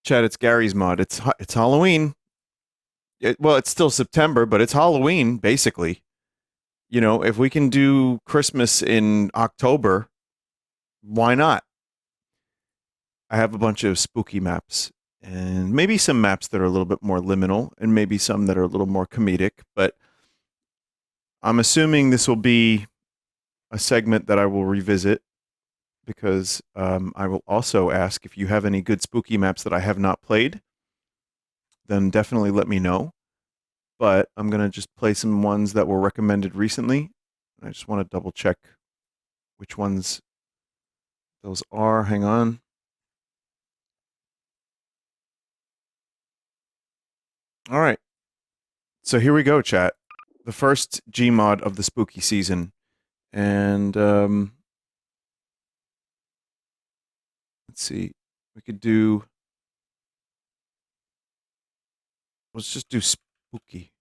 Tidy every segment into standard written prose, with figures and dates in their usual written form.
Chad, it's Gary's mod. It's Halloween. Well, it's still September, but it's Halloween basically. You know, if we can do Christmas in October, why not? I have a bunch of spooky maps and maybe some maps that are a little bit more liminal and maybe some that are a little more comedic, but I'm assuming this will be a segment that I will revisit because I will also ask if you have any good spooky maps that I have not played, then definitely let me know. But I'm going to just play some ones that were recommended recently. I just want to double check which ones those are. Hang on. All right. So here we go, chat. The first Gmod of the spooky season. And let's see. We could do. Let's just do spooky.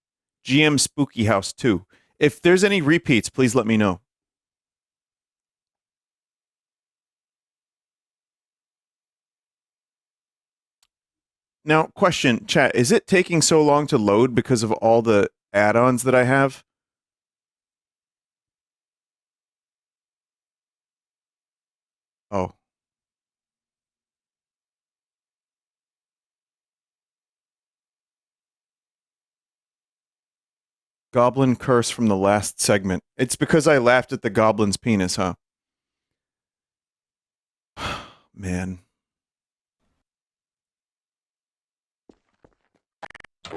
GM Spooky House 2. If there's any repeats, please let me know. Now, question, chat, is it taking so long to load because of all the add-ons that I have? Oh. Goblin curse from the last segment. It's because I laughed at the goblin's penis, huh? Man.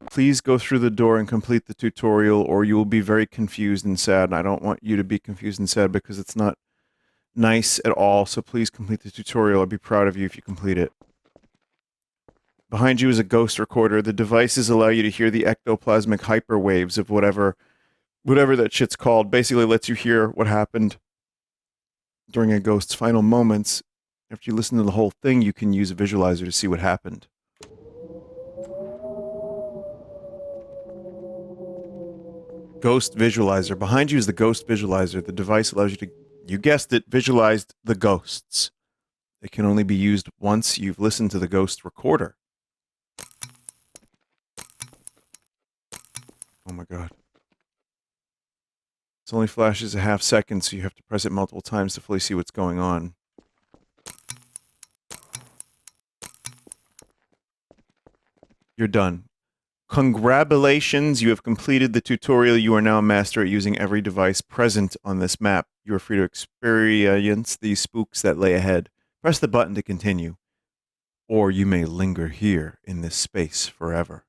Please go through the door and complete the tutorial, or you will be very confused and sad. And I don't want you to be confused and sad because it's not nice at all. So please complete the tutorial. I'd be proud of you if you complete it. Behind you is a ghost recorder. The devices allow you to hear the ectoplasmic hyperwaves of whatever that shit's called. Basically lets you hear what happened during a ghost's final moments. After you listen to the whole thing, you can use a visualizer to see what happened. Ghost visualizer. Behind you is the ghost visualizer. The device allows you to, you guessed it, visualize the ghosts. It can only be used once you've listened to the ghost recorder. Oh my god. It only flashes a half second, so you have to press it multiple times to fully see what's going on. You're done. Congratulations, you have completed the tutorial. You are now a master at using every device present on this map. You are free to experience these spooks that lay ahead. Press the button to continue, or you may linger here in this space forever.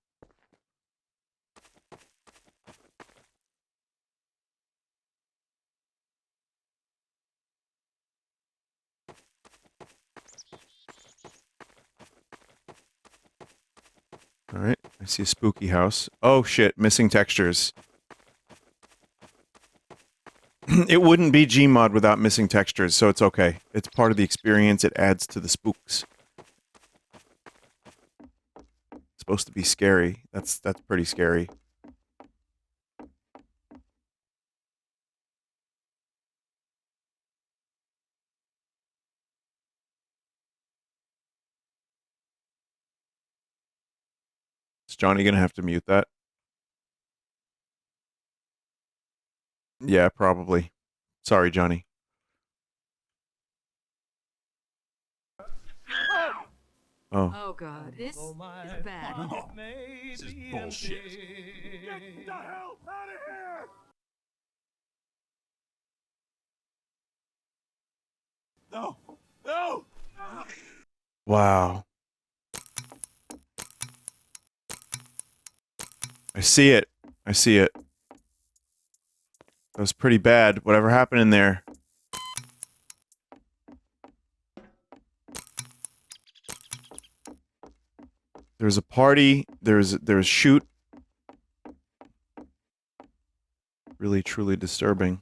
Alright, I see a spooky house. Oh shit, missing textures. It wouldn't be Gmod without missing textures, so it's okay. It's part of the experience, it adds to the spooks. It's supposed to be scary. That's pretty scary. Is Johnny gonna have to mute that? Yeah, probably. Sorry, Johnny. Oh. Oh god, this is bad. Oh, this is bullshit. Get the hell out of here! No! No! Wow. I see it. I see it. That was pretty bad. Whatever happened in there. There's a party. There's shoot. Really, truly disturbing.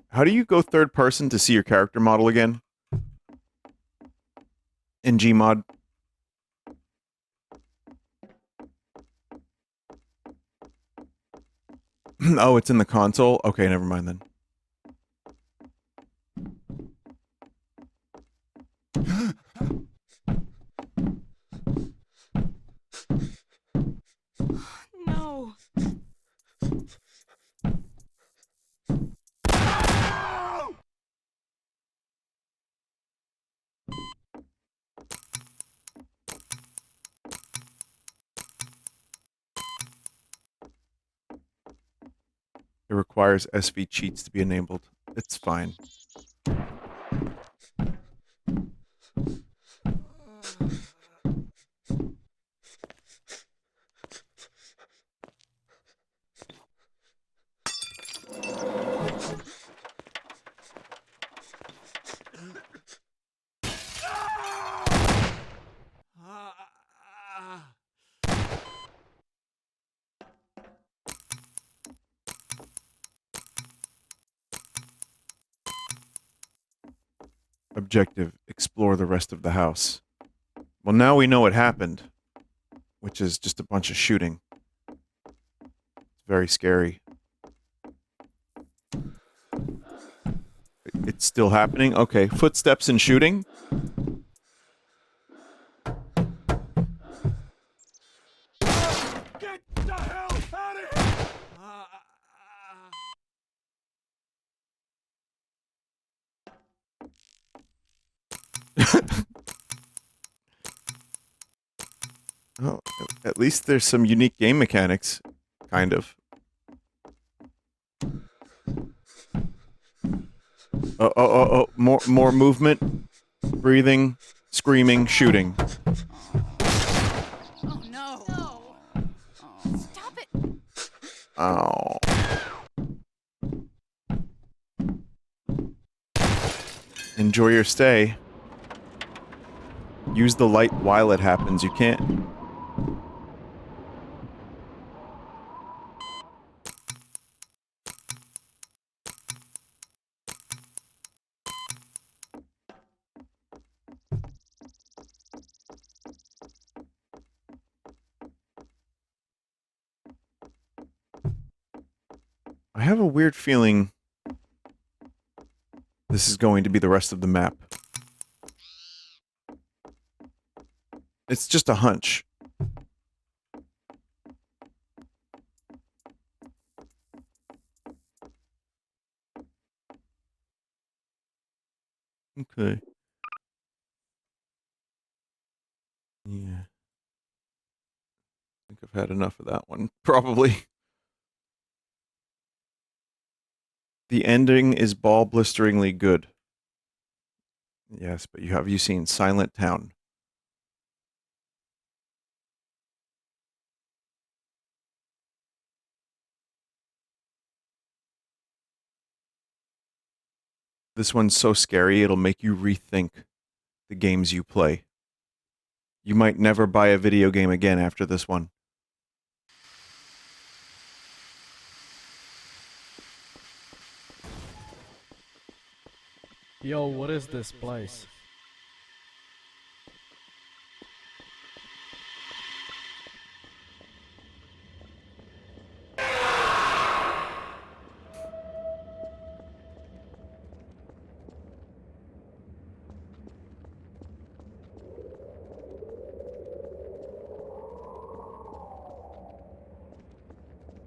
How do you go third person to see your character model again? In Gmod? Oh, it's in the console? Okay, never mind then. No. It requires SV cheats to be enabled. It's fine. Objective, explore the rest of the house. Well, now we know what happened, which is just a bunch of shooting. It's very scary. It's still happening? Okay, footsteps and shooting? Get the hell out of here! Well, at least there's some unique game mechanics. Kind of. Oh. More movement, breathing, screaming, shooting. Oh no. No. Stop it. Oh. Enjoy your stay. Use the light while it happens. You can't. I have a weird feeling this is going to be the rest of the map. It's just a hunch. Okay. Yeah. I think I've had enough of that one. Probably. The ending is ball-blisteringly good. Yes, but have you seen Silent Town? This one's so scary it'll make you rethink the games you play. You might never buy a video game again after this one. Yo, what is this place?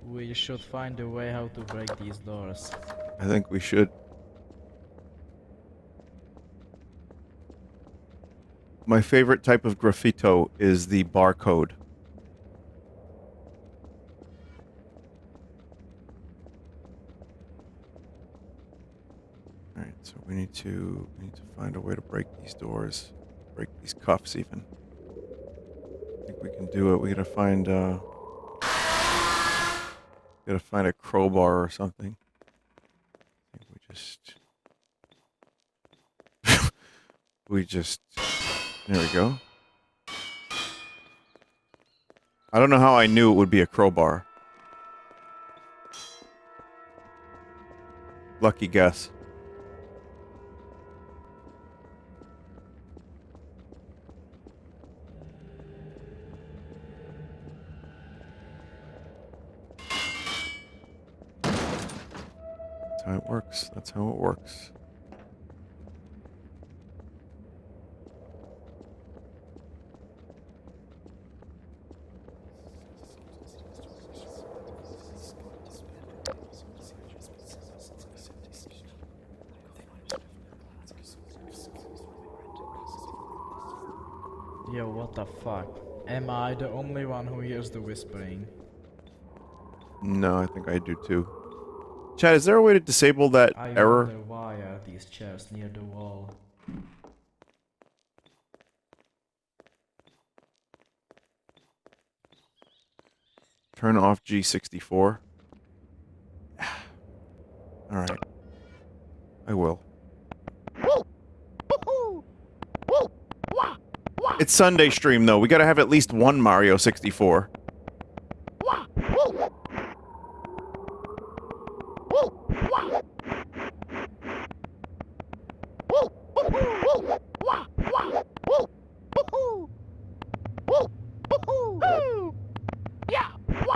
We should find a way how to break these doors. I think we should. My favorite type of graffito is the barcode. Alright, so we need to find a way to break these doors. Break these cuffs even. I think we can do it. We gotta find a crowbar or something. I think we just there we go. I don't know how I knew it would be a crowbar. Lucky guess. That's how it works. That's how it works. Yo, what the fuck? Am I the only one who hears the whispering? No, I think I do too. Chad, is there a way to disable that I error? wonder why are these chairs near the wall? Turn off G64. Alright. I will. It's Sunday stream, though. We gotta have at least one Mario 64.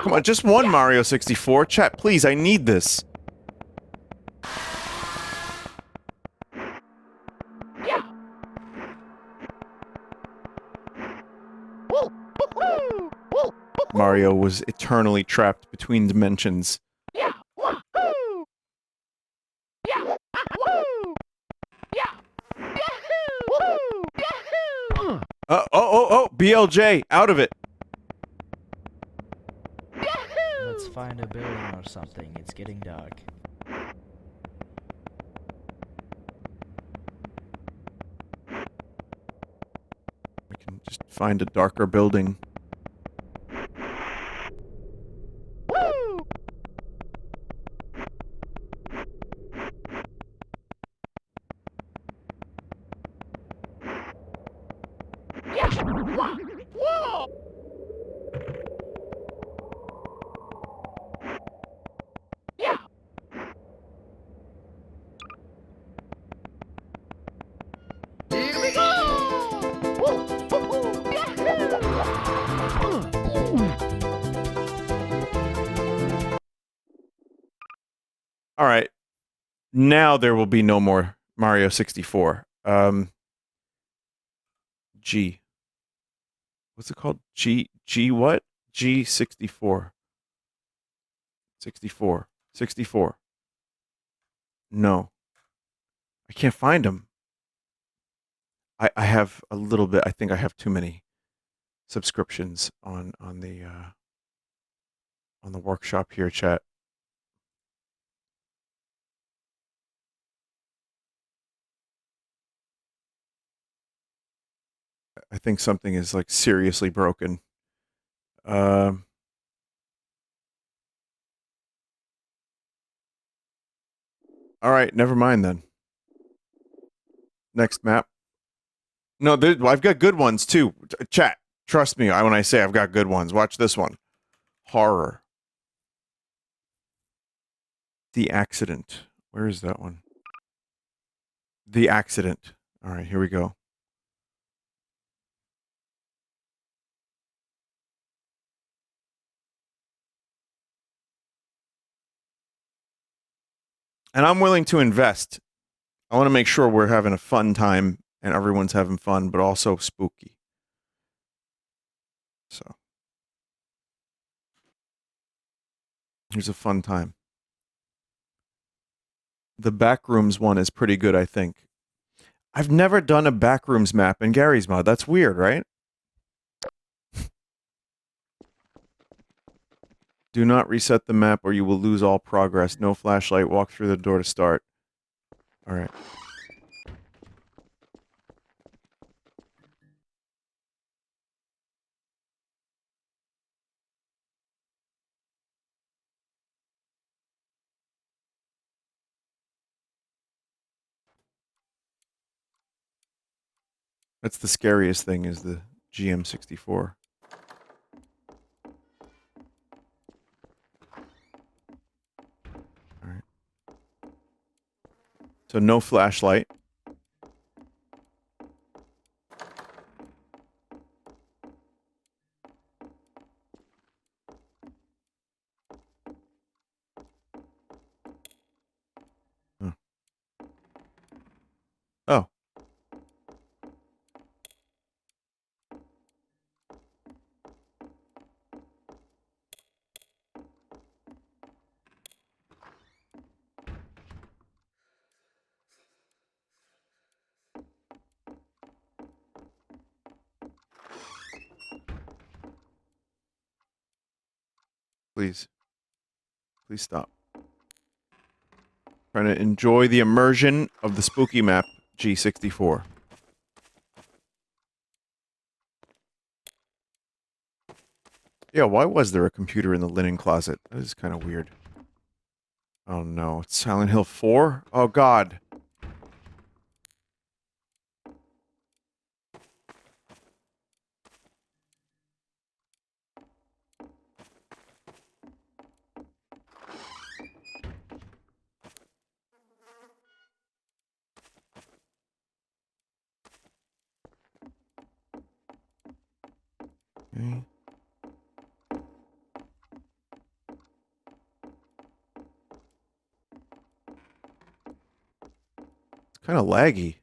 Come on, just one Mario 64. Chat, please, I need this. Mario was eternally trapped between dimensions. Oh, BLJ, out of it. Let's find a building or something, it's getting dark. We can just find a darker building. All right. Now there will be no more Mario 64. G. What's it called? G what? G64. 64. 64. No. I can't find them. I have a little bit. I think I have too many subscriptions on the workshop here, chat. I think something is like seriously broken. All right, never mind then. Next map. No, I've got good ones too. Chat, trust me when I say I've got good ones. Watch this one. Horror. The Accident. Where is that one? The Accident. All right, here we go. And I'm willing to invest. I want to make sure we're having a fun time and everyone's having fun, but also spooky. So, here's a fun time. The Backrooms one is pretty good, I think. I've never done a Backrooms map in Gary's mod. That's weird, right? Do not reset the map or you will lose all progress. No flashlight. Walk through the door to start. All right. That's the scariest thing is the GM64. All right. So no flashlight. please. Please stop. Trying to enjoy the immersion of the spooky map, G64. Yeah, why was there a computer in the linen closet? That is kind of weird. Oh no, it's Silent Hill 4? Oh god. Okay. It's kind of laggy.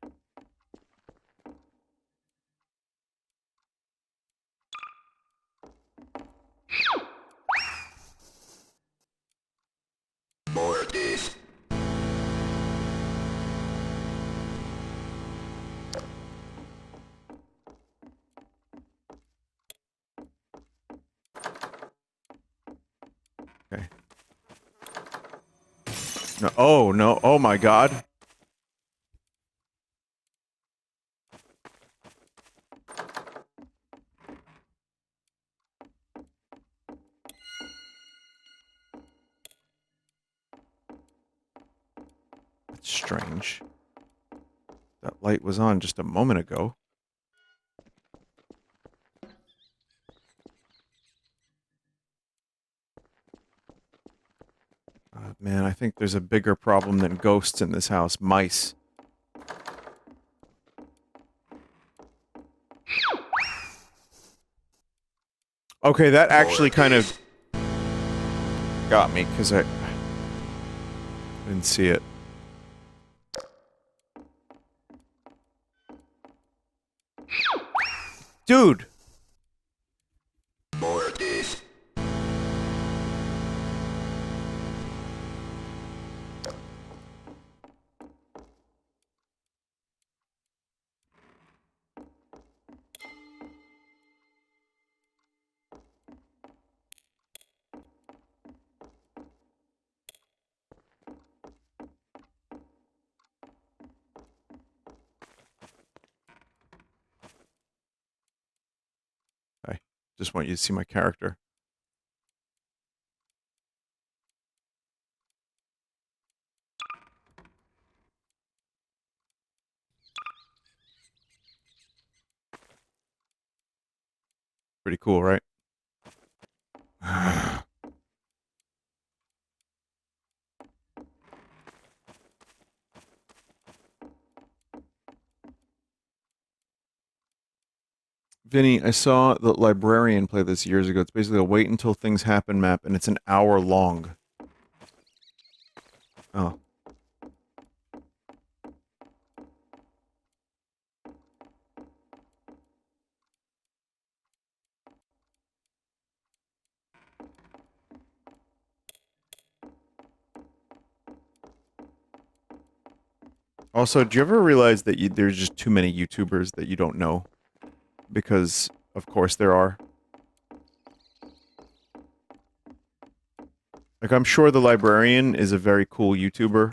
Okay. No, oh no, oh my god. That's strange. That light was on just a moment ago. Man, I think there's a bigger problem than ghosts in this house. Mice. Okay, that actually kind of got me, because I didn't see it. Dude! I just want you to see my character. Pretty cool, right? Vinny, I saw the Librarian play this years ago. It's basically a wait until things happen map, and it's an hour long. Oh. Also, do you ever realize that there's just too many YouTubers that you don't know? Because, of course, there are. Like, I'm sure the Librarian is a very cool YouTuber.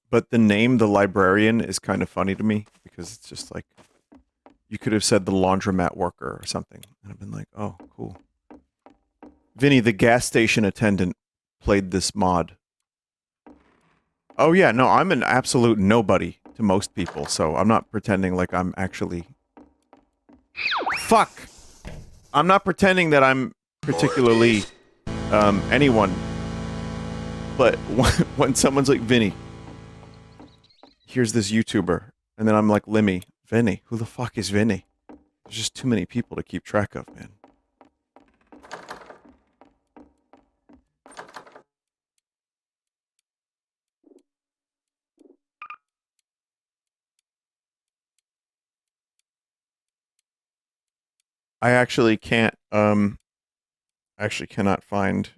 But the name The Librarian is kind of funny to me. Because it's just like... You could have said the laundromat worker or something. And I've been like, oh, cool. Vinny, the gas station attendant, played this mod. Oh yeah, no, I'm an absolute nobody to most people, so I'm not pretending like I'm actually... Fuck! I'm not pretending that I'm particularly, anyone. But when someone's like, Vinny, here's this YouTuber, and then I'm like, Limmy, Vinny, who the fuck is Vinny? There's just too many people to keep track of, man. I actually can't, actually cannot find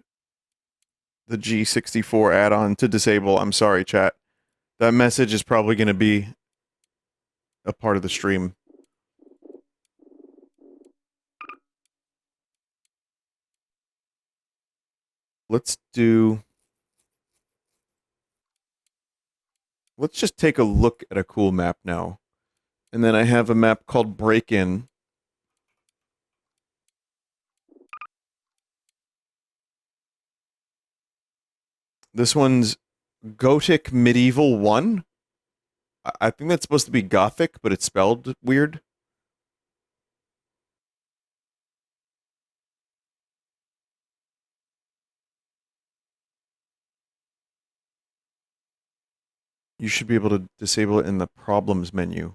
the G64 add-on to disable. I'm sorry, chat. That message is probably going to be a part of the stream. let's just take a look at a cool map now. And then I have a map called Break-In. This one's Gothic Medieval 1. I think that's supposed to be Gothic, but it's spelled weird. You should be able to disable it in the problems menu.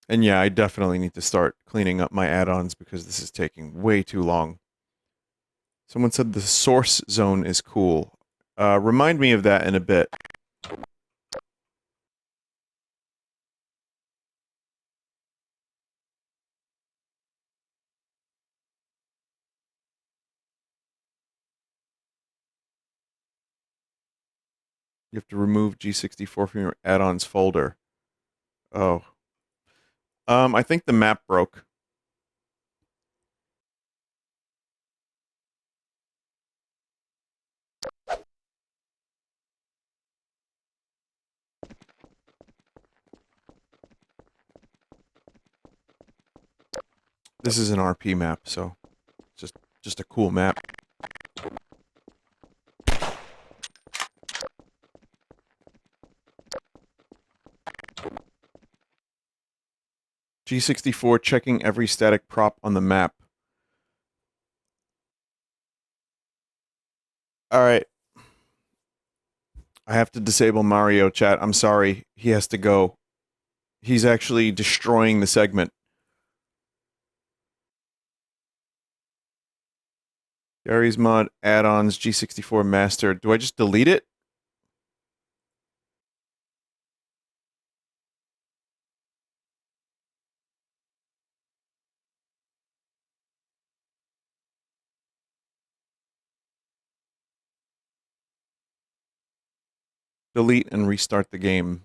And yeah, I definitely need to start cleaning up my add-ons because this is taking way too long. Someone said the source zone is cool. Remind me of that in a bit. You have to remove G64 from your add-ons folder. Oh. I think the map broke. This is an RP map, so just a cool map. G64 checking every static prop on the map. Alright. I have to disable Mario, chat. I'm sorry. He has to go. He's actually destroying the segment. Gary's mod, add-ons, G64 master. Do I just delete it? Delete and restart the game.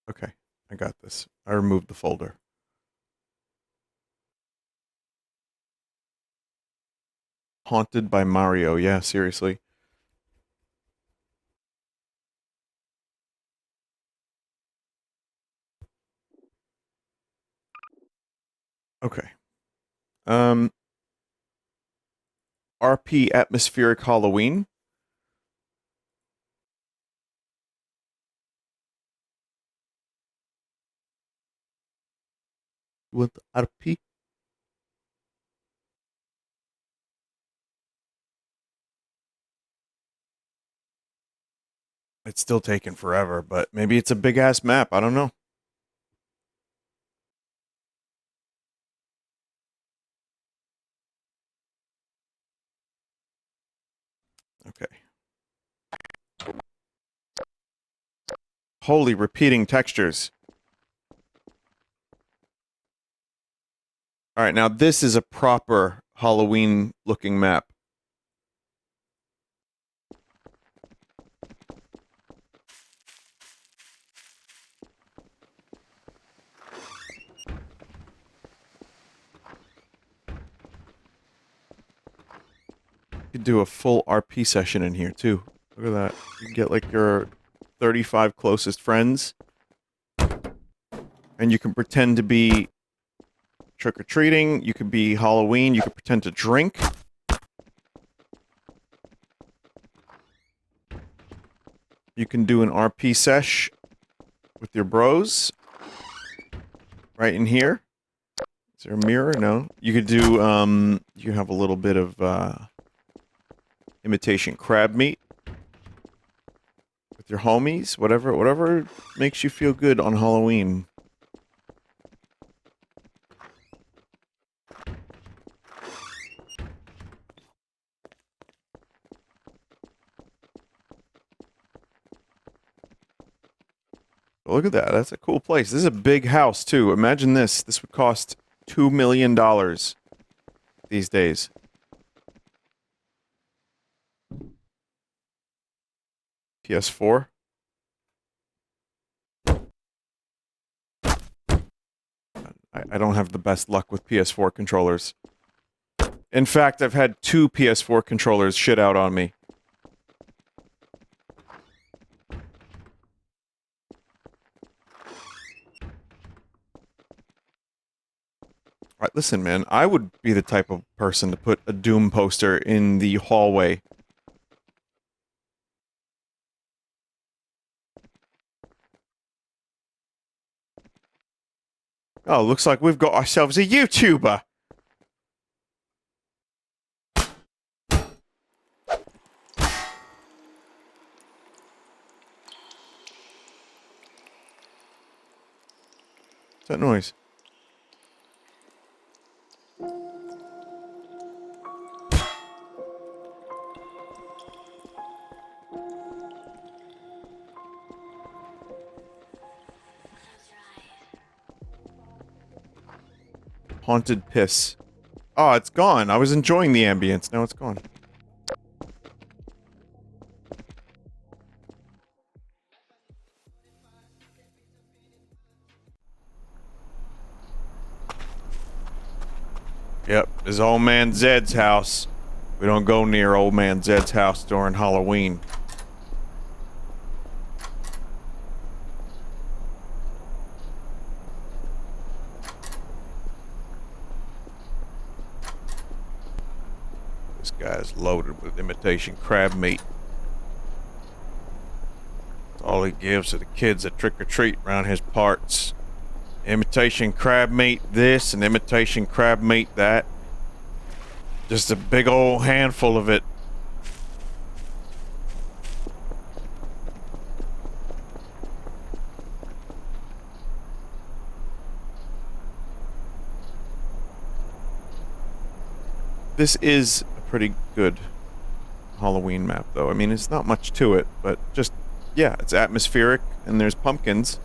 Okay, I got this. I removed the folder. Haunted by Mario. Yeah, seriously. Okay. RP Atmospheric Halloween. With RP? It's still taking forever, but maybe it's a big-ass map. I don't know. Okay. Holy repeating textures. Alright, now this is a proper Halloween-looking map. You could do a full RP session in here, too. Look at that. You can get, like, your 35 closest friends. And you can pretend to be trick-or-treating. You could be Halloween. You could pretend to drink. You can do an RP sesh with your bros. Right in here. Is there a mirror? No. You could do, you have a little bit of, imitation crab meat. With your homies. Whatever makes you feel good on Halloween. Look at that. That's a cool place. This is a big house, too. Imagine this. This would cost $2 million these days. PS4? I don't have the best luck with PS4 controllers. In fact, I've had 2 PS4 controllers shit out on me. Alright, listen, man, I would be the type of person to put a Doom poster in the hallway. Oh, looks like we've got ourselves a YouTuber! What's that noise? Haunted piss. Oh, it's gone. I was enjoying the ambience. Now it's gone. Yep, this is old man Zed's house. We don't go near old man Zed's house during Halloween. This guy's loaded with imitation crab meat. It's all he gives to the kids that trick-or-treat around his parts. Imitation crab meat this and imitation crab meat that. Just a big old handful of it. This is a pretty good Halloween map, though. I mean, it's not much to it, but just, yeah, it's atmospheric, and there's pumpkins,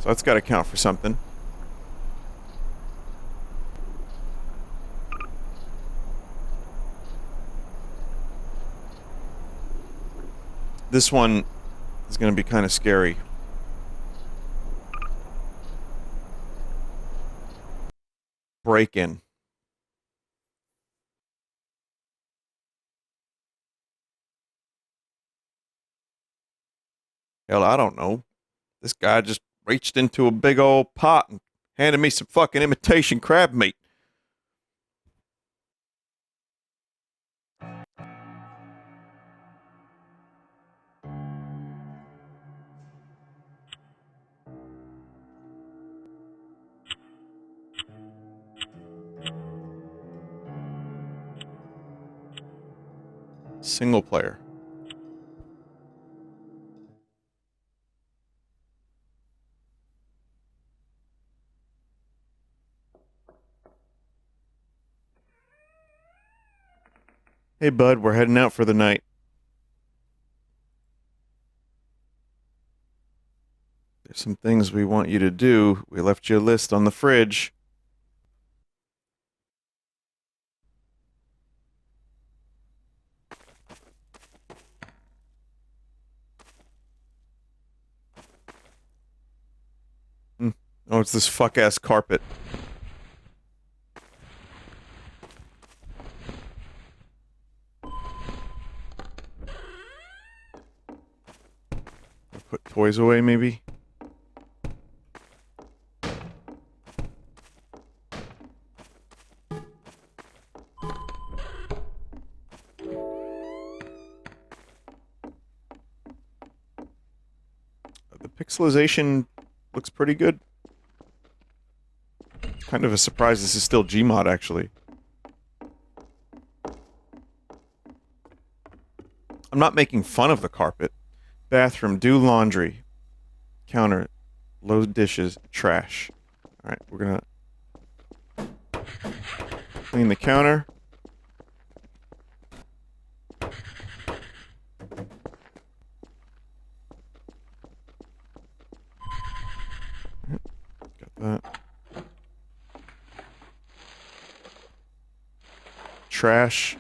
so that's gotta count for something. This one is gonna be kind of scary. Break-in. Hell, I don't know. This guy just reached into a big old pot and handed me some fucking imitation crab meat. Single player. Hey, bud, we're heading out for the night. There's some things we want you to do. We left you a list on the fridge. Oh, it's this fuck-ass carpet. Put toys away, maybe? The pixelization looks pretty good. Kind of a surprise this is still Gmod, actually. I'm not making fun of the carpet. Bathroom, do laundry. Counter, load dishes, trash. Alright, we're gonna clean the counter. Got that. Trash.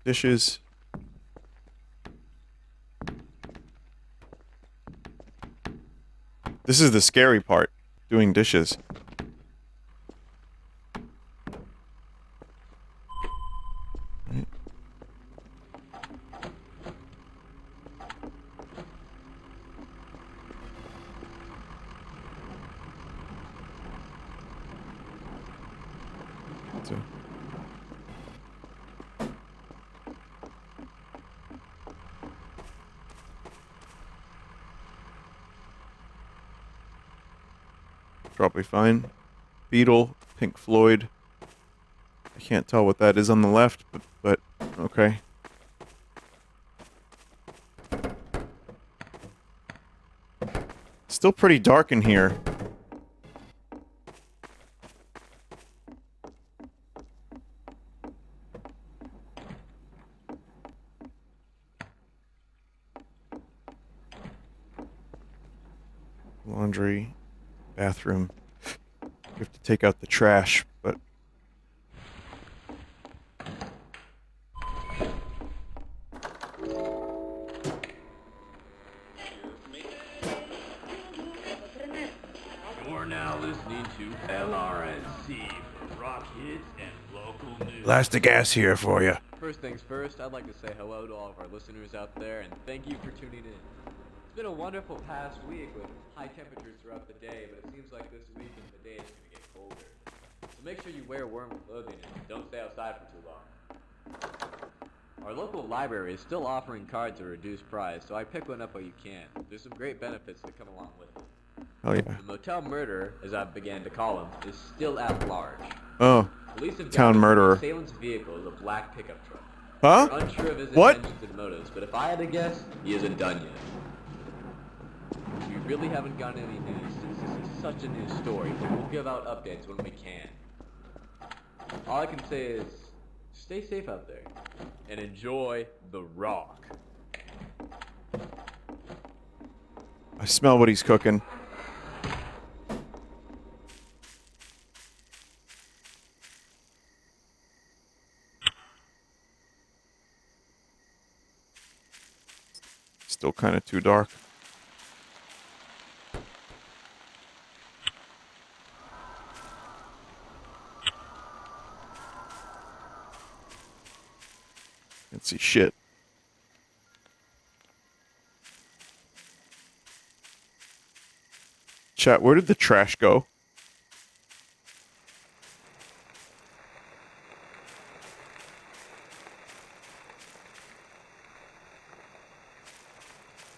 Dishes. This is the scary part, doing dishes. Right. So. Probably fine. Beetle, Pink Floyd. I can't tell what that is on the left, but okay. Still pretty dark in here. Laundry, bathroom. We have to take out the trash, but You're now listening to LRNC for rock hits and local news. elastic ass here for you. First things first, I'd like to say hello to all of our listeners out there and thank you for tuning in. It's been a wonderful past week with high temperatures throughout the day, but it seems like this weekend the day is going to get colder. So make sure you wear warm clothing and don't stay outside for too long. Our local library is still offering cards at a reduced price, so I pick one up while you can. There's some great benefits that come along with it. Oh yeah. The motel murderer, as I began to call him, is still at large. Oh. Police have Town murderer. The assailant's vehicle is a black pickup truck. Huh? We're unsure of his What? intentions and motives, but if I had to guess, he isn't done yet. We really haven't gotten any news since this is such a new story, but we'll give out updates when we can. All I can say is, stay safe out there, and enjoy the rock. I smell what he's cooking. Still kind of too dark. Can't see shit. Chat, where did the trash go?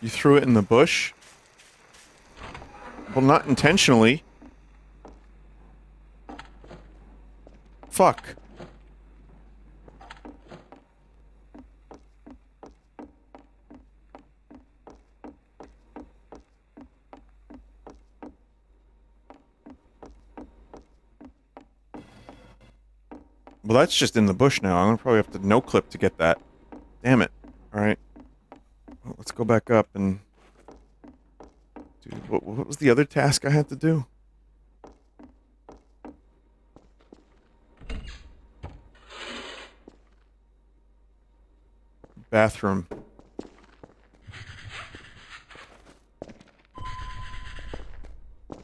You threw it in the bush? Well, not intentionally. Fuck. Well, that's just in the bush now. I'm gonna probably have to no-clip to get that. Damn it. Alright. Well, let's go back up and... Dude, what was the other task I had to do? Bathroom.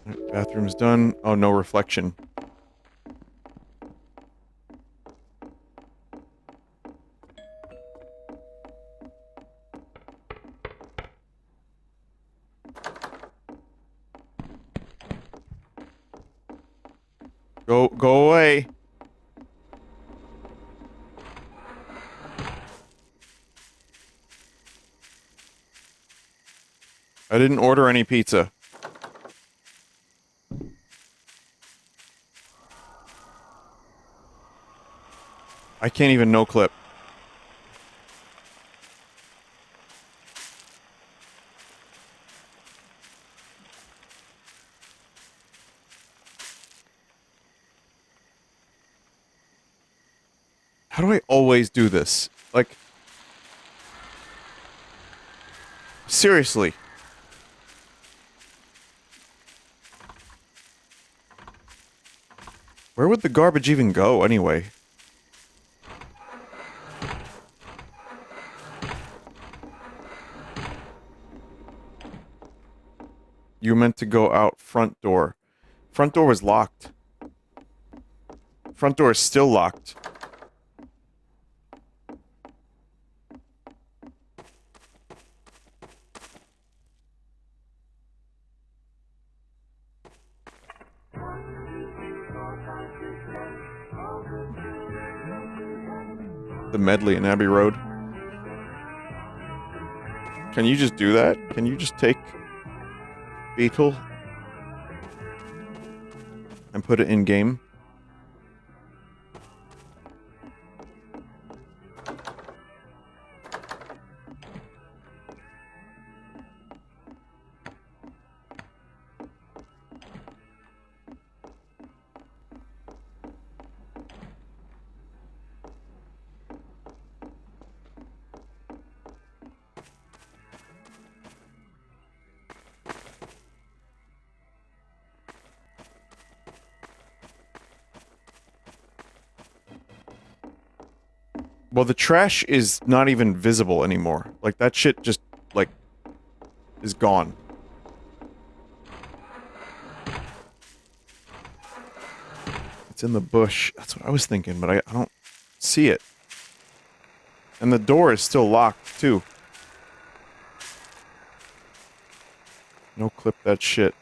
Alright, bathroom's done. Oh, no reflection. Go away. I didn't order any pizza. I can't even no-clip. How do I always do this? Like... Seriously. Where would the garbage even go, anyway? You meant to go out front door. Front door was locked. Front door is still locked. The medley in Abbey Road. Can you just do that? Can you just take Beetle and put it in game? Well, the trash is not even visible anymore. Like, that shit just, like, is gone. It's in the bush. That's what I was thinking, but I don't see it. And the door is still locked, too. No clip that shit.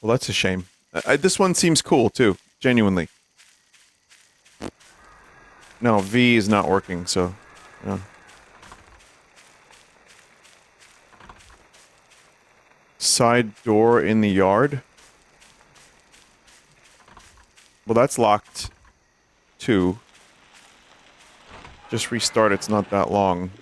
Well, that's a shame. This one seems cool, too. Genuinely. No, V is not working, so... Yeah. Side door in the yard? Well, that's locked, too. Just restart, it's not that long.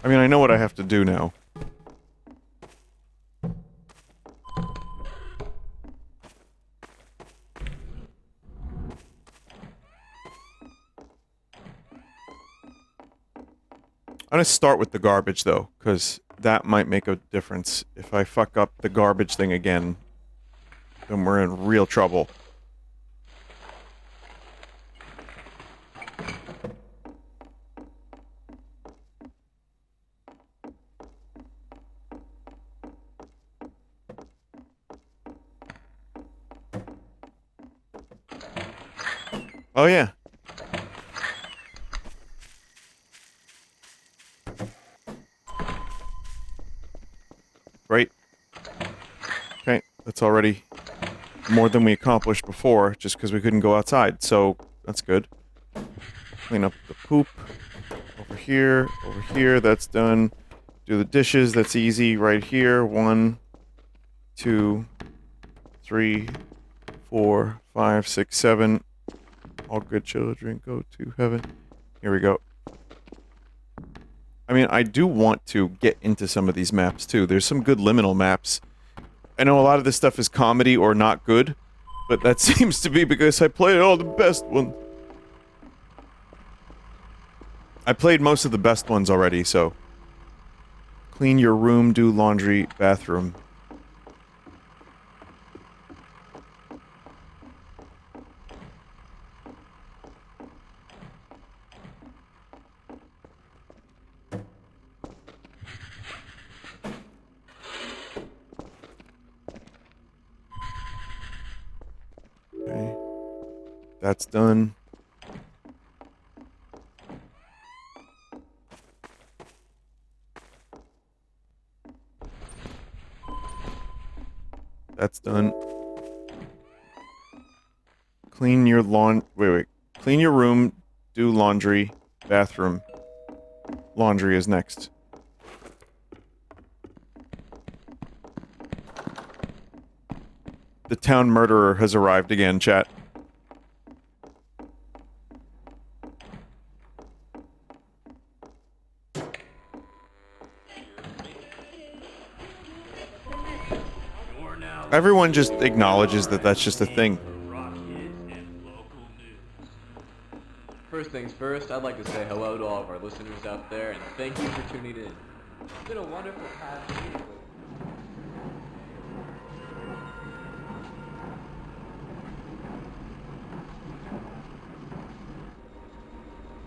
I mean, I know what I have to do now. I'm gonna start with the garbage, though, because that might make a difference. If I fuck up the garbage thing again, then we're in real trouble. Oh, yeah. Great. Okay, that's already more than we accomplished before, just because we couldn't go outside, so that's good. Clean up the poop. Over here, that's done. Do the dishes, that's easy, right here. 1, 2, 3, 4, 5, 6, 7. All good children go to heaven. Here we go. I mean, I do want to get into some of these maps, too. There's some good liminal maps. I know a lot of this stuff is comedy or not good, but that seems to be because I played all the best ones. I played most of the best ones already, so... Clean your room, do laundry, bathroom. That's done. That's done. Clean your wait. Clean your room, do laundry, bathroom. Laundry is next. The town murderer has arrived again, chat. You're now Everyone just acknowledges that that's just a thing. for rock hits and local news. First things first, I'd like to say hello to all of our listeners out there, and thank you for tuning in. It's been a wonderful past week with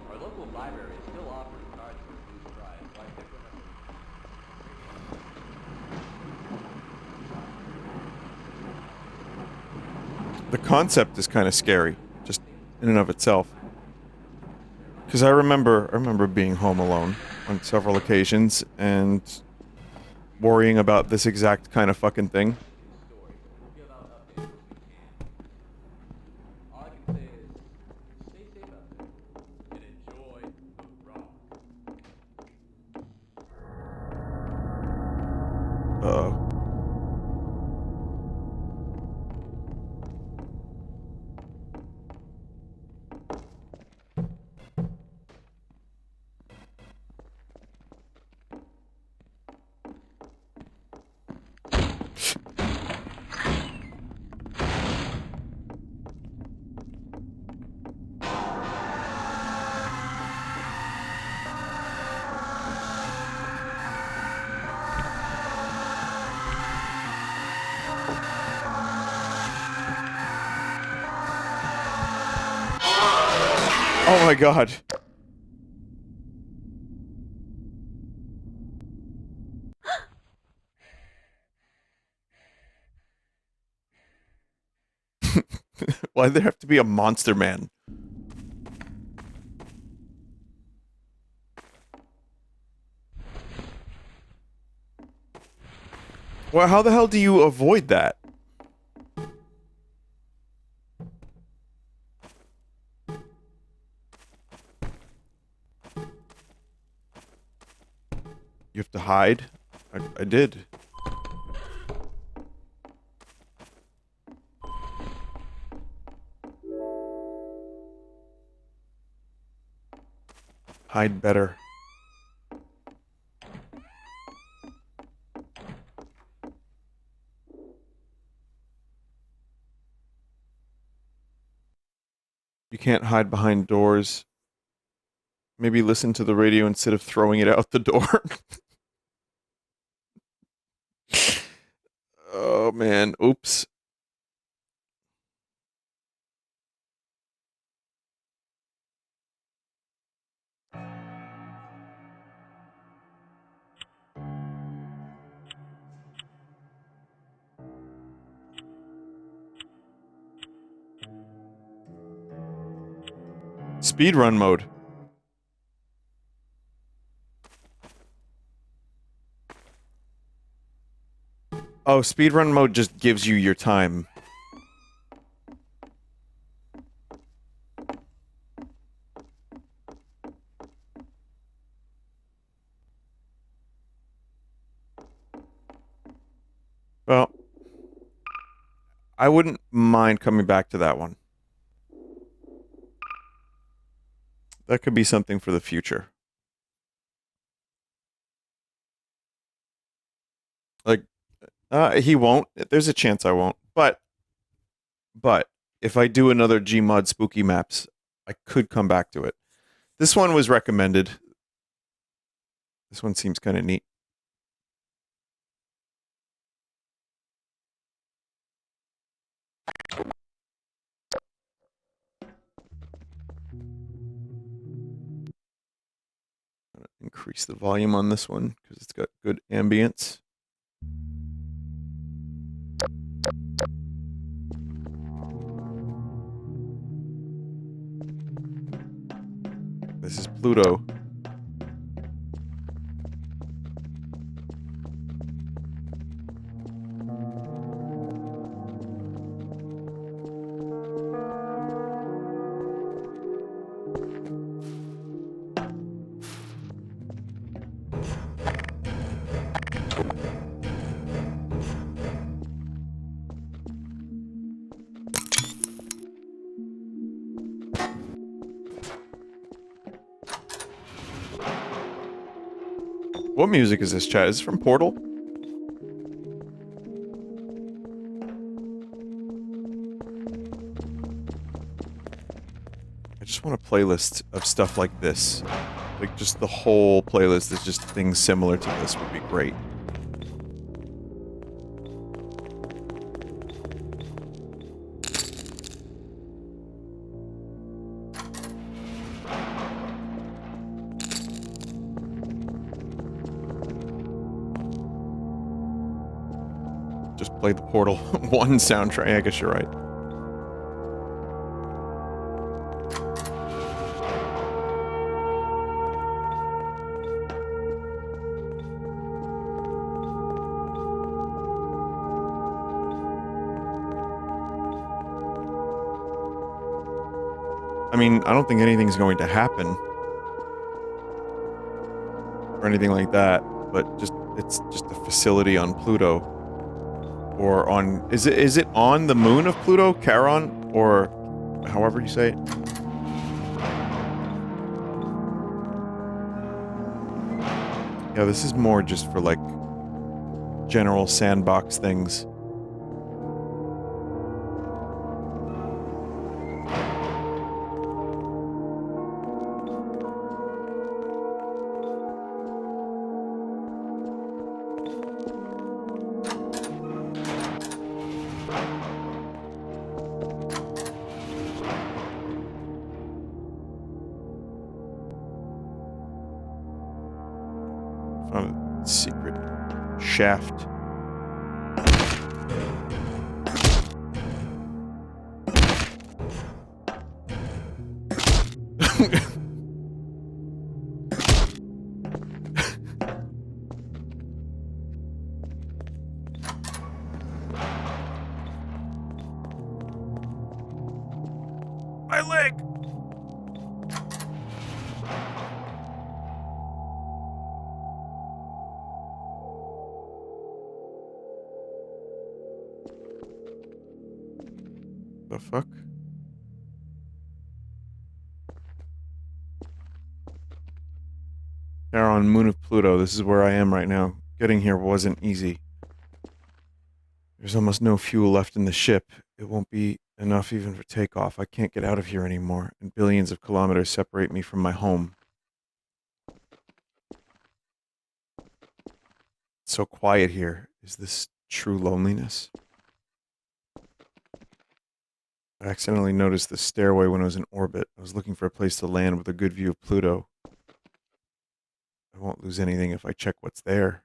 our local library is still offering cards for a reduced price, so I think The concept is kind of scary, just in and of itself. Because I remember being home alone on several occasions and worrying about this exact kind of fucking thing. story, but we'll give out updates when we can. All I can say is, stay safe out there, and enjoy the rock. Uh-oh. Oh my god. Why'd there have to be a monster man? Well, how the hell do you avoid that? You have to hide? I did. Hide better. You can't hide behind doors. Maybe listen to the radio instead of throwing it out the door. Oh man, oops. Speedrun mode. Oh, speedrun mode just gives you your time. Well, I wouldn't mind coming back to that one. That could be something for the future. Like, he won't. There's a chance I won't. But if I do another Gmod spooky maps, I could come back to it. This one was recommended. This one seems kind of neat. Increase the volume on this one because it's got good ambience. This is Pluto. What music is this, chat? Is this from Portal? I just want a playlist of stuff like this. Like, just the whole playlist is just things similar to this would be great. Just play the Portal 1 soundtrack. I guess you're right. I mean, I don't think anything's going to happen. Or anything like that. But it's just a facility on Pluto. Or on... Is it on the moon of Pluto? Charon? Or however you say it? Yeah, this is more just for, like, general sandbox things. Found a secret shaft. My leg! The fuck? Charon, moon of Pluto. This is where I am right now. Getting here wasn't easy. There's almost no fuel left in the ship. It won't be enough even for takeoff. I can't get out of here anymore, and billions of kilometers separate me from my home. It's so quiet here. Is this true loneliness? I accidentally noticed the stairway when I was in orbit. I was looking for a place to land with a good view of Pluto. I won't lose anything if I check what's there.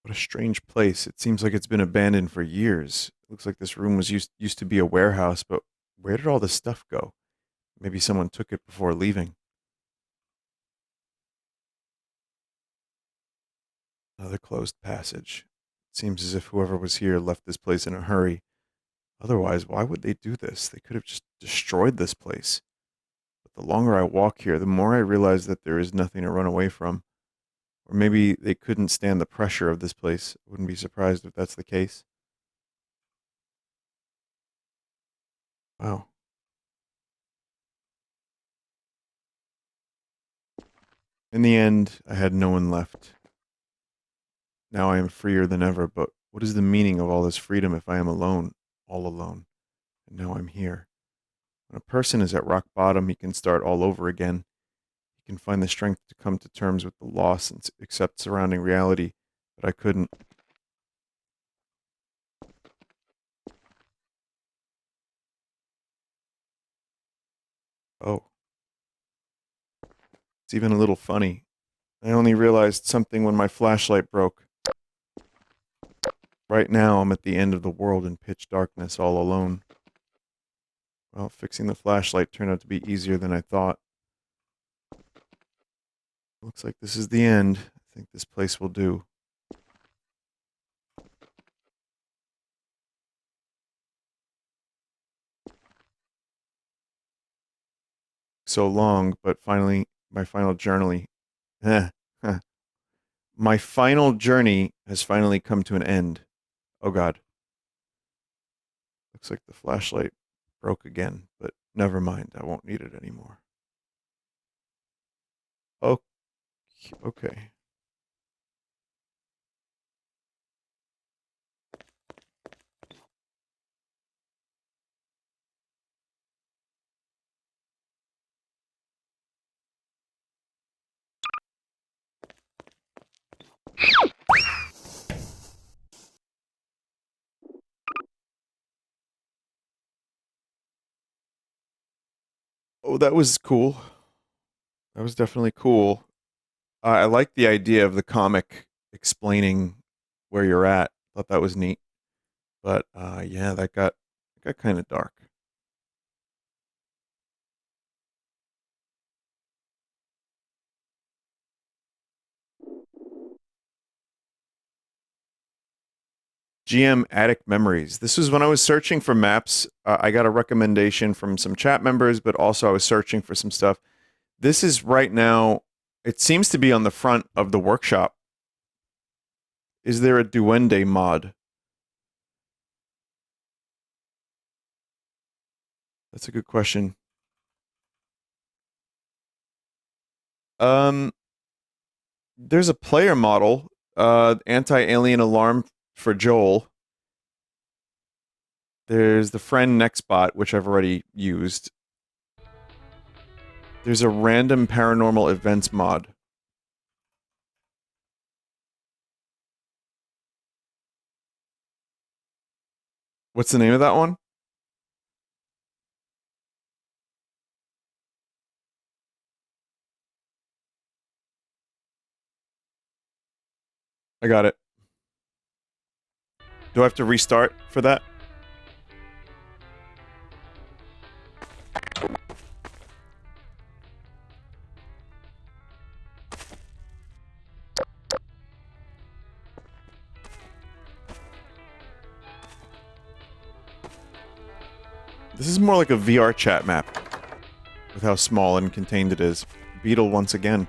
What a strange place. It seems like it's been abandoned for years. It looks like this room was used to be a warehouse, but where did all this stuff go? Maybe someone took it before leaving. Another closed passage. It seems as if whoever was here left this place in a hurry. Otherwise, why would they do this? They could have just destroyed this place. But the longer I walk here, the more I realize that there is nothing to run away from. Or maybe they couldn't stand the pressure of this place. I wouldn't be surprised if that's the case. Wow. In the end, I had no one left. Now I am freer than ever, but what is the meaning of all this freedom if I am alone, all alone? And now I'm here. When a person is at rock bottom, he can start all over again. He can find the strength to come to terms with the loss and accept surrounding reality, but I couldn't. Oh. It's even a little funny. I only realized something when my flashlight broke. Right now, I'm at the end of the world in pitch darkness all alone. Well, fixing the flashlight turned out to be easier than I thought. Looks like this is the end. I think this place will do. So long, but finally, my final journey. My final journey has finally come to an end. Oh god. Looks like the flashlight broke again, but never mind. I won't need it anymore. Oh, okay. Oh, that was cool. That was definitely cool. I like the idea of the comic explaining where you're at. Thought that was neat. But yeah, that got kind of dark. GM Attic Memories. This was when I was searching for maps. I got a recommendation from some chat members, but also I was searching for some stuff. This is right now, it seems to be on the front of the workshop. Is there a Duende mod? That's a good question. Um, there's a player model, anti-alien alarm for Joel. There's the friend Nextbot, which I've already used. There's a random paranormal events mod. What's the name of that one? I got it. Do I have to restart for that? This is more like a VR chat map with how small and contained it is. Beetle once again.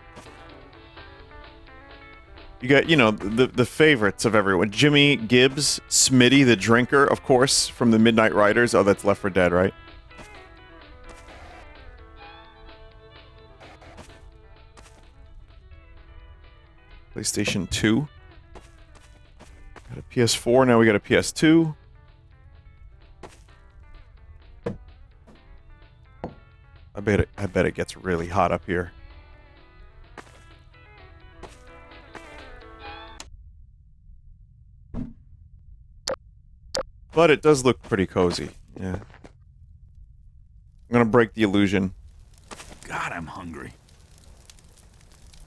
You got, you know, the favorites of everyone. Jimmy Gibbs, Smitty the Drinker, of course, from the Midnight Riders. Oh, that's Left 4 Dead, right? PlayStation 2. Got a PS4, now we got a PS2. I bet it gets really hot up here. But it does look pretty cozy. Yeah. I'm gonna break the illusion. God, I'm hungry.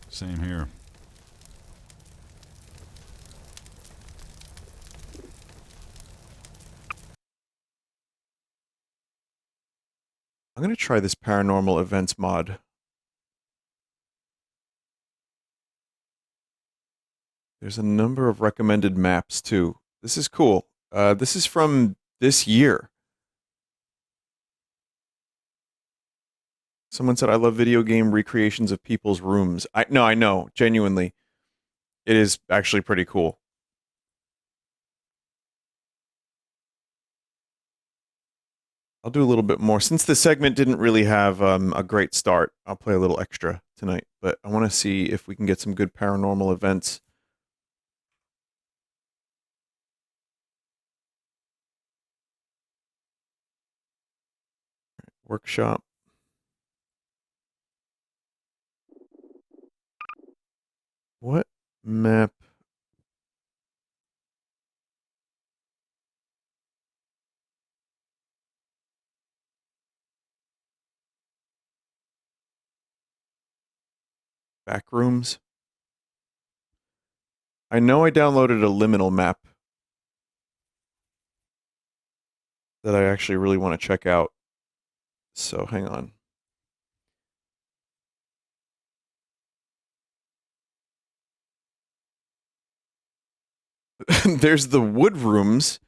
Same here. I'm gonna try this paranormal events mod. There's a number of recommended maps too. This is cool. This is from this year. Someone said, I love video game recreations of people's rooms. I know, genuinely. It is actually pretty cool. I'll do a little bit more. Since the segment didn't really have a great start, I'll play a little extra tonight. But I want to see if we can get some good paranormal events. Workshop. What map? Backrooms. I know I downloaded a liminal map that I actually really want to check out. So hang on. There's the wood rooms.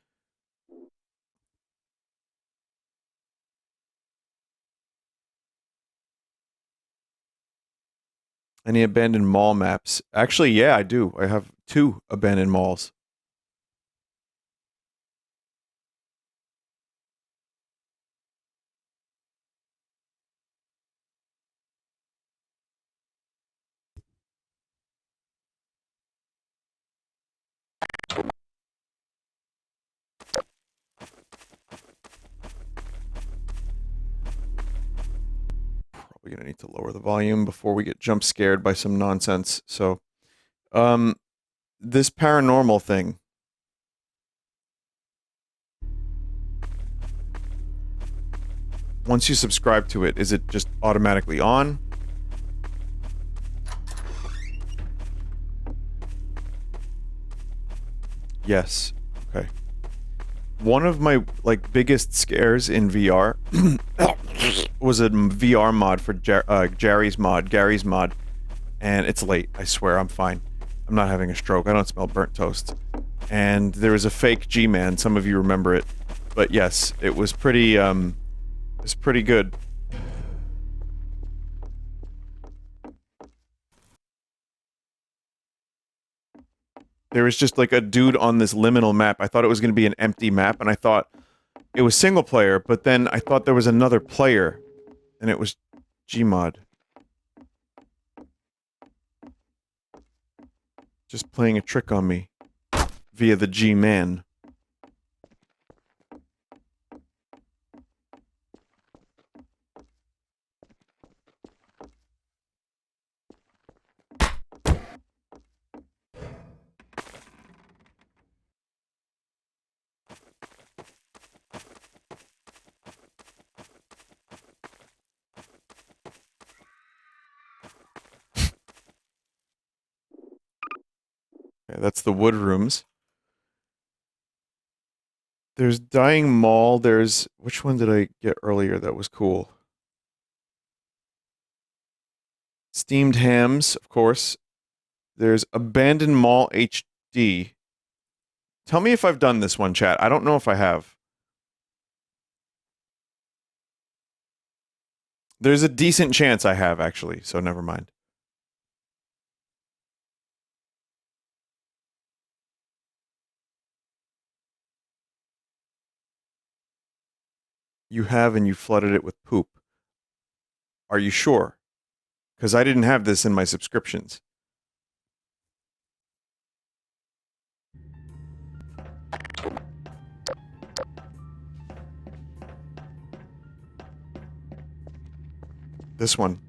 Any abandoned mall maps? Actually, yeah, I do. I have 2 abandoned malls. Probably gonna need to lower the volume before we get jump scared by some nonsense. So, this paranormal thing. Once you subscribe to it, is it just automatically on? Yes. Okay. One of my biggest scares in VR was a VR mod for Gary's mod, and it's late. I swear, I'm fine. I'm not having a stroke. I don't smell burnt toast. And there was a fake G-Man. Some of you remember it, but yes, it was pretty good. There was just like a dude on this liminal map. I thought it was going to be an empty map, and I thought it was single player, but then I thought there was another player, and it was Gmod. Just playing a trick on me via the G-Man. Okay, that's the wood rooms. There's Dying Mall, there's... Which one did I get earlier that was cool? Steamed Hams, of course. There's Abandoned Mall HD. Tell me if I've done this one, chat. I don't know if I have. There's a decent chance I have, actually, so never mind. You have, and you flooded it with poop. Are you sure? Because I didn't have this in my subscriptions. This one.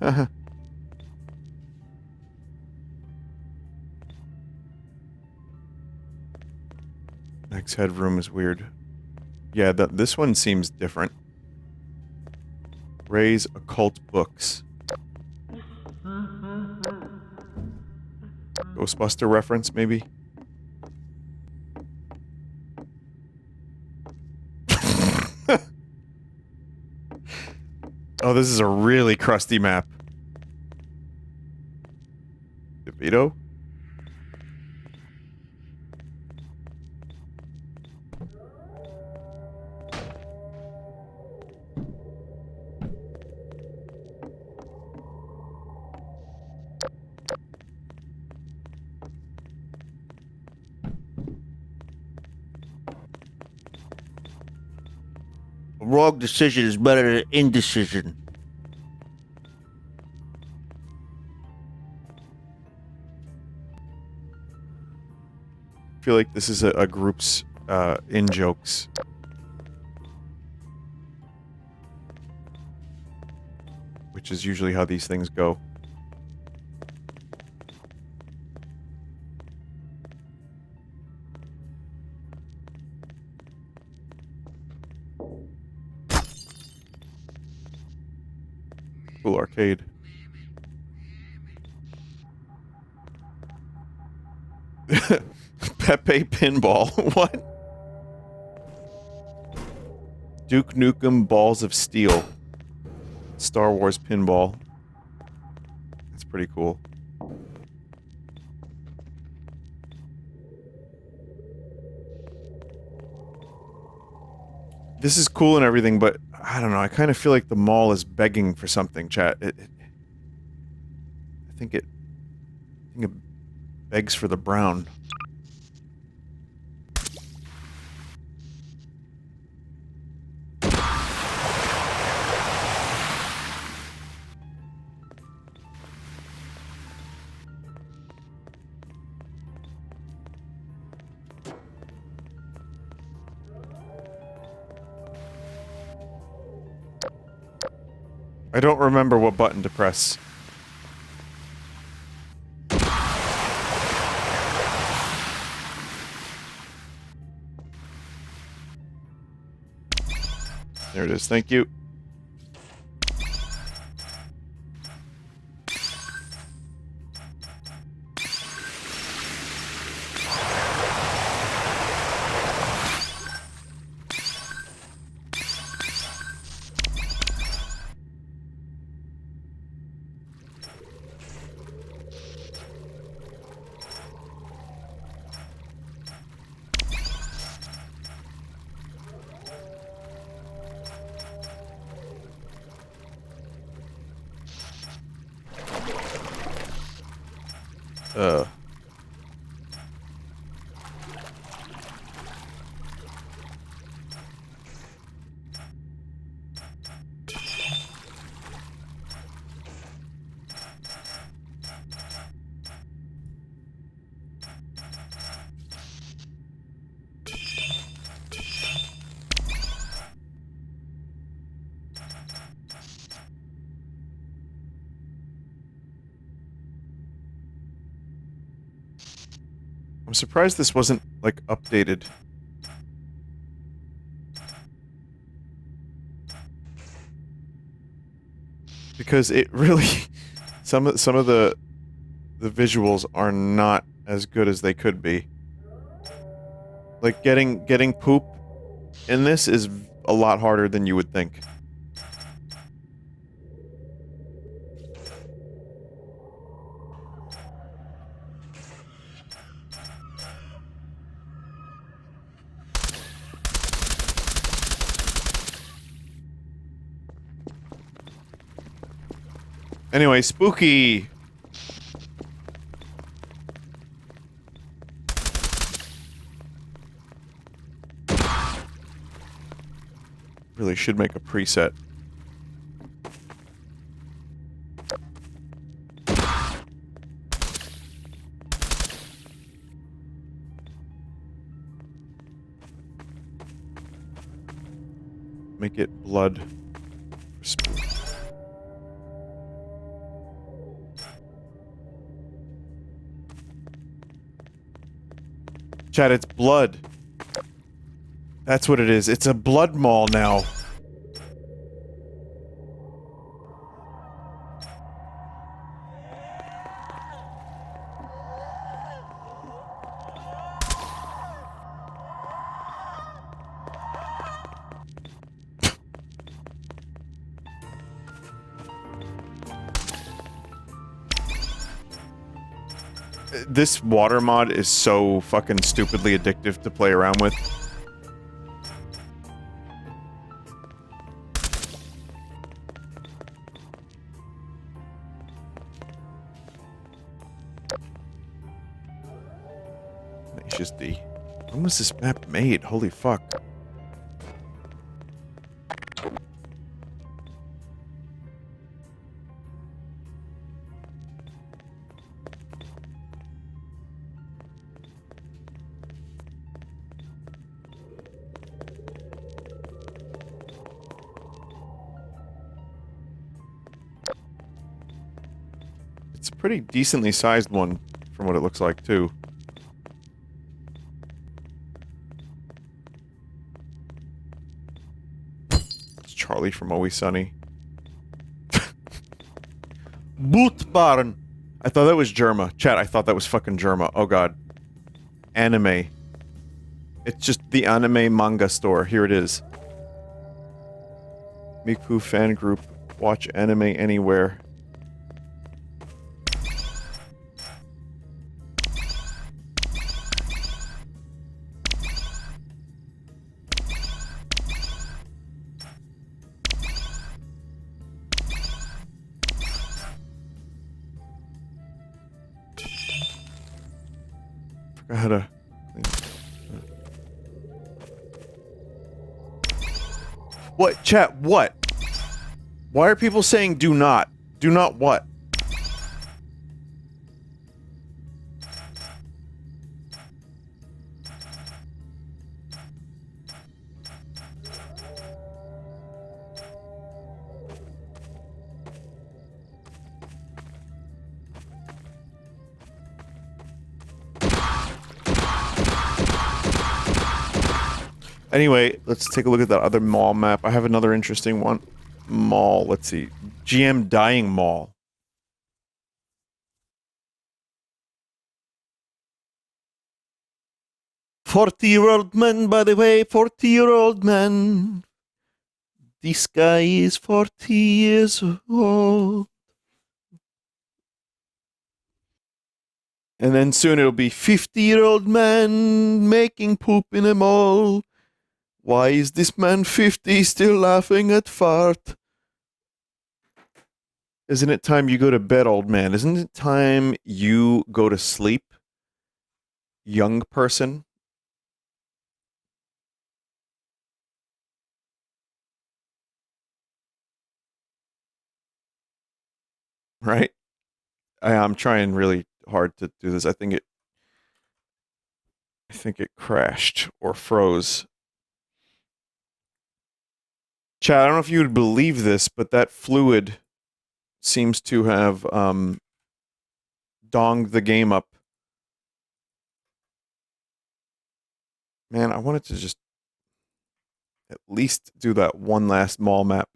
Haha. Next headroom is weird. Yeah, this one seems different. Ray's Occult Books. Ghostbuster reference, maybe? Oh, this is a really crusty map. DeVito? A wrong decision is better than indecision. I feel like this is a group's in-jokes. Which is usually how these things go. arcade. Pepe Pinball. What? Duke Nukem Balls of Steel. Star Wars Pinball. That's pretty cool. This is cool and everything, but I don't know. I kind of feel like the mall is begging for something, chat. I think it begs for the brown. I don't remember what button to press. There it is, thank you. Uh. I'm surprised this wasn't, like, updated. Because it really... some of the visuals are not as good as they could be. Like, getting poop in this is a lot harder than you would think. Anyway, spooky! Really should make a preset. Make it blood for spook. Chat, it's blood. That's what it is. It's a blood mall now. This water mod is so fucking stupidly addictive to play around with. Tenacious D. When was this map made? Holy fuck. It's a pretty decently sized one, from what it looks like, too. It's Charlie from Always Sunny. Boot barn. I thought that was Germa. Chat, I thought that was fucking Germa. Oh god. Anime. It's just the anime manga store. Here it is. Miku fan group. Watch anime anywhere. Forgot how to... What? Chat, what? Why are people saying do not? Do not what? Anyway, let's take a look at that other mall map. I have another interesting one. Mall, let's see. GM Dying Mall. "40-year-old man, by the way, 40-year-old man. This guy is 40 years old." And then soon it'll be 50-year-old man making poop in a mall. Why is this man 50 still laughing at fart? Isn't it time you go to bed, old man? Isn't it time you go to sleep, young person? Right? I'm trying really hard to do this. I think it crashed or froze. Chad, I don't know if you would believe this, but that fluid seems to have donged the game up. Man, I wanted to just at least do that one last mall map.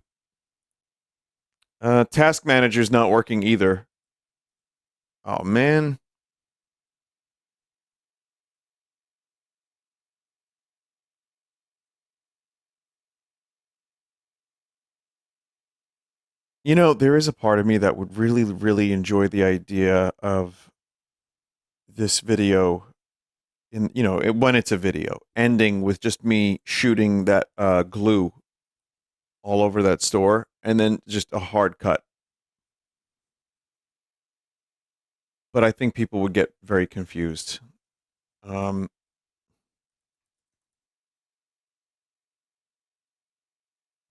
Task manager's not working either. Oh, man. You know, there is a part of me that would really, really enjoy the idea of this video in, you know, when it's a video, ending with just me shooting that glue all over that store and then just a hard cut. But I think people would get very confused.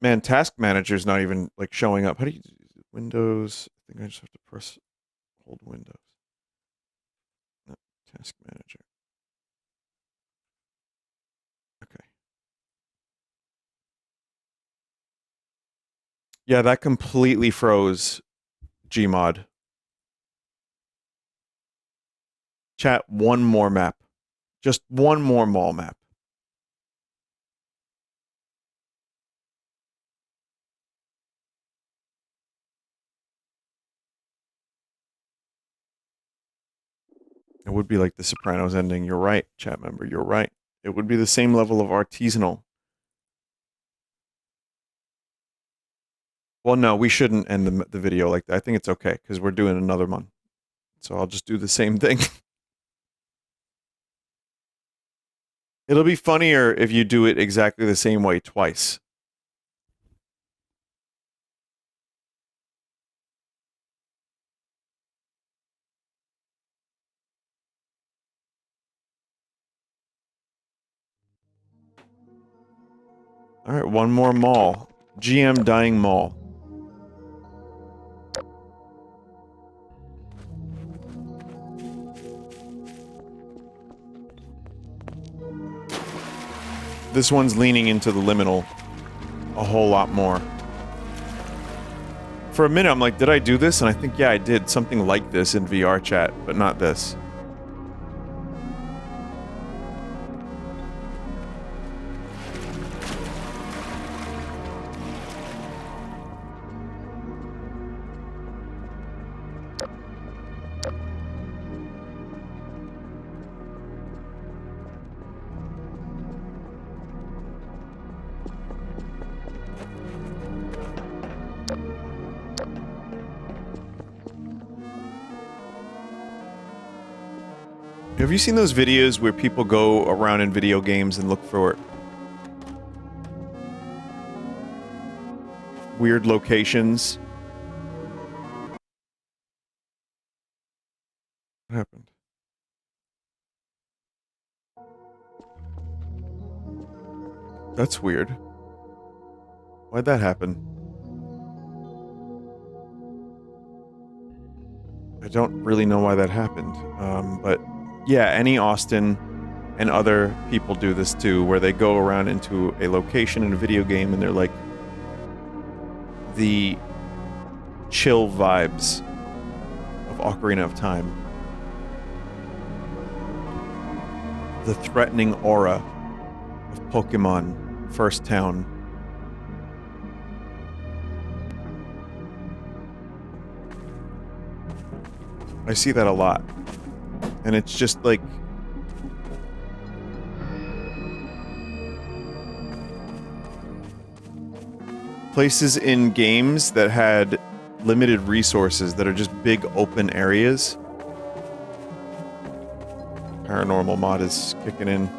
Man, Task Manager's not even like showing up. How do you do Windows? I think I just have to press hold Windows. No, Task Manager. Okay. Yeah, that completely froze Gmod. Chat, one more map. Just one more mall map. It would be like the Sopranos ending. You're right, chat member. You're right. It would be the same level of artisanal. Well, no, we shouldn't end the video like that. I think it's okay because we're doing another one. So I'll just do the same thing. It'll be funnier if you do it exactly the same way twice. All right, one more mall. GM Dying Mall. This one's leaning into the liminal a whole lot more. For a minute, I'm like, did I do this? And I think, yeah, I did something like this in VR chat, but not this. Have you seen those videos where people go around in video games and look for weird locations? What happened? That's weird. Why'd that happen? I don't really know why that happened. But yeah, any Austin and other people do this too, where they go around into a location in a video game and they're like the chill vibes of Ocarina of Time. The threatening aura of Pokemon First Town. I see that a lot. And it's just like... places in games that had limited resources that are just big open areas. Paranormal mod is kicking in.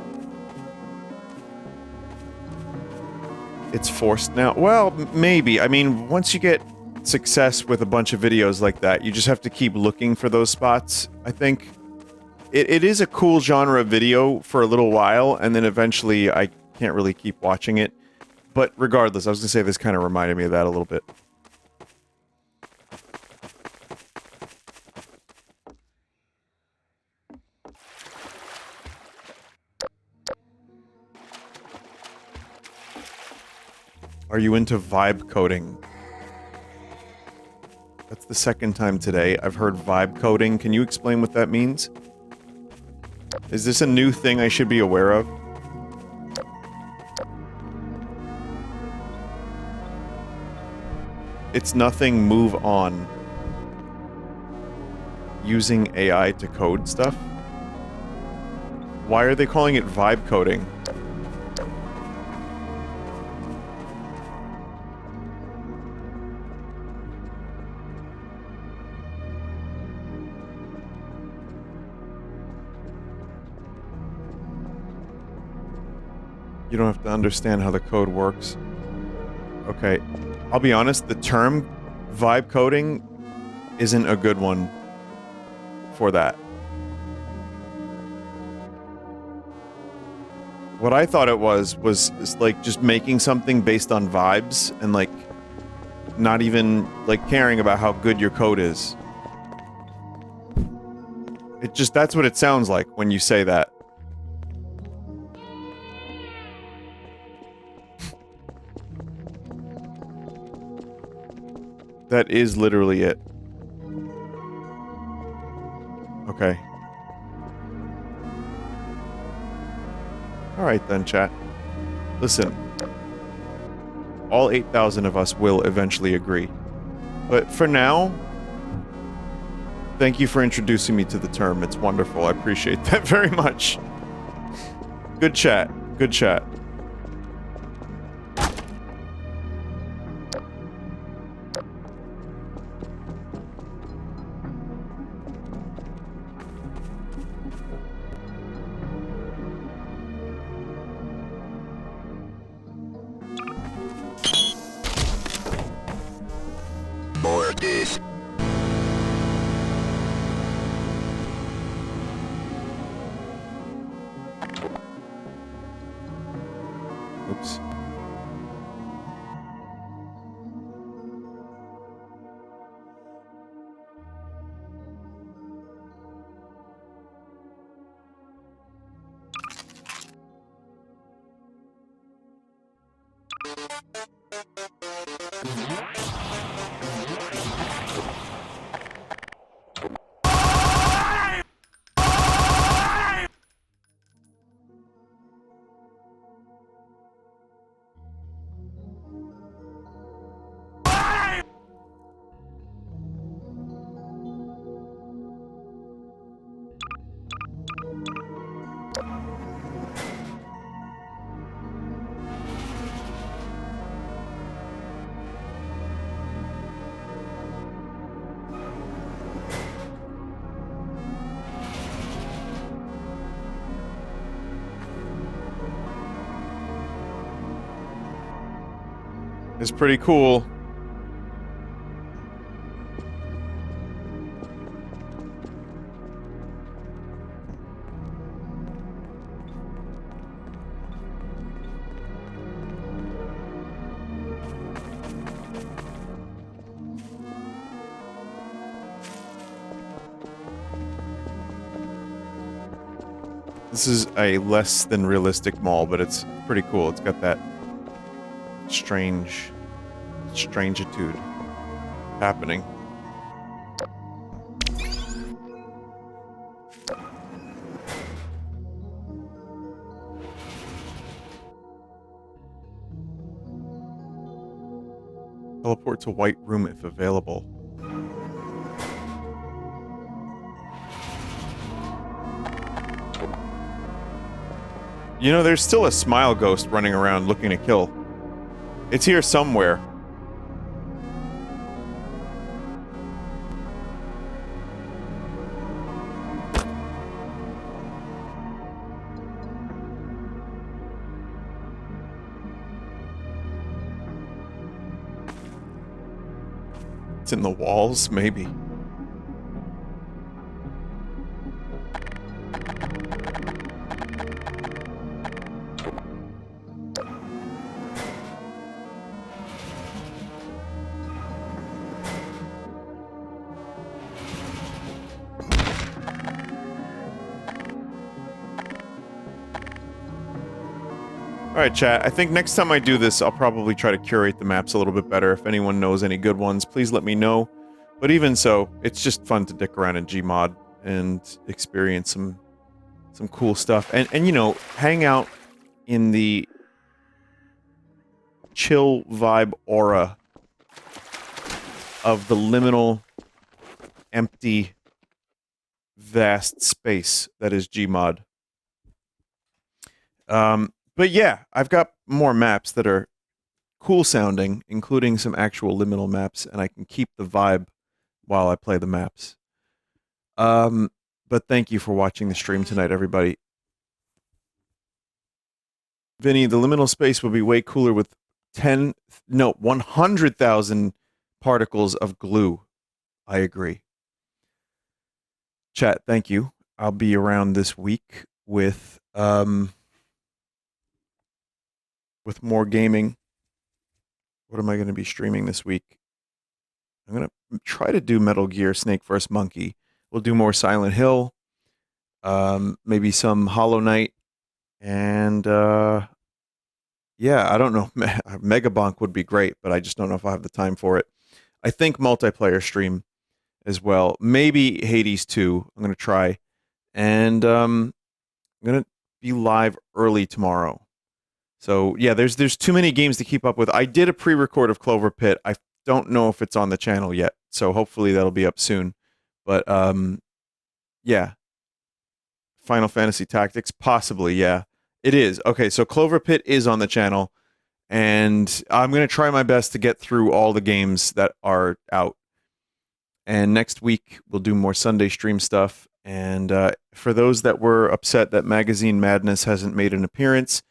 It's forced now. Well, maybe. I mean, once you get success with a bunch of videos like that, you just have to keep looking for those spots, I think. It is a cool genre of video for a little while, and then eventually I can't really keep watching it. But regardless, I was gonna say this kind of reminded me of that a little bit. Are you into vibe coding? That's the second time today I've heard vibe coding. Can you explain what that means? Is this a new thing I should be aware of? It's nothing, move on. Using AI to code stuff? Why are they calling it vibe coding? You don't have to understand how the code works. Okay. I'll be honest, the term vibe coding isn't a good one for that. What I thought it was like just making something based on vibes and like not even like caring about how good your code is. It just, that's what it sounds like when you say that. That is literally it. Okay. Alright then, chat. Listen. All 8,000 of us will eventually agree. But for now, thank you for introducing me to the term. It's wonderful. I appreciate that very much. Good chat. Good chat. Oops. is pretty cool. This is a less than realistic mall, but it's pretty cool. It's got that strangitude happening. Teleport to White Room if available. You know, there's still a smile ghost running around looking to kill. It's here somewhere. It's in the walls, maybe. Alright, chat. I think next time I do this, I'll probably try to curate the maps a little bit better. If anyone knows any good ones, please let me know. But even so, it's just fun to dick around in Gmod and experience some cool stuff. And you know, hang out in the chill vibe aura of the liminal, empty, vast space that is Gmod. But yeah, I've got more maps that are cool sounding, including some actual liminal maps, and I can keep the vibe while I play the maps. But thank you for watching the stream tonight, everybody. Vinny, the liminal space would be way cooler with 100,000 particles of glue. I agree. Chat, thank you. I'll be around this week with more gaming. What am I going to be streaming this week? I'm going to try to do Metal Gear Snake vs. Monkey. We'll do more Silent Hill. Maybe some Hollow Knight. And, yeah, I don't know. Megabonk would be great, but I just don't know if I have the time for it. I think multiplayer stream as well. Maybe Hades 2. I'm going to try. And I'm going to be live early tomorrow. So, yeah, there's too many games to keep up with. I did a pre-record of Clover Pit. I don't know if it's on the channel yet, so hopefully that'll be up soon. But, yeah. Final Fantasy Tactics? Possibly, yeah. It is. Okay, so Clover Pit is on the channel, and I'm going to try my best to get through all the games that are out. And next week, we'll do more Sunday stream stuff. And for those that were upset that Magazine Madness hasn't made an appearance,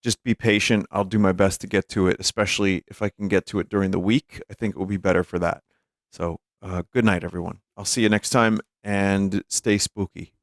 just be patient. I'll do my best to get to it, especially if I can get to it during the week. I think it will be better for that. So, good night, everyone. I'll see you next time, and stay spooky.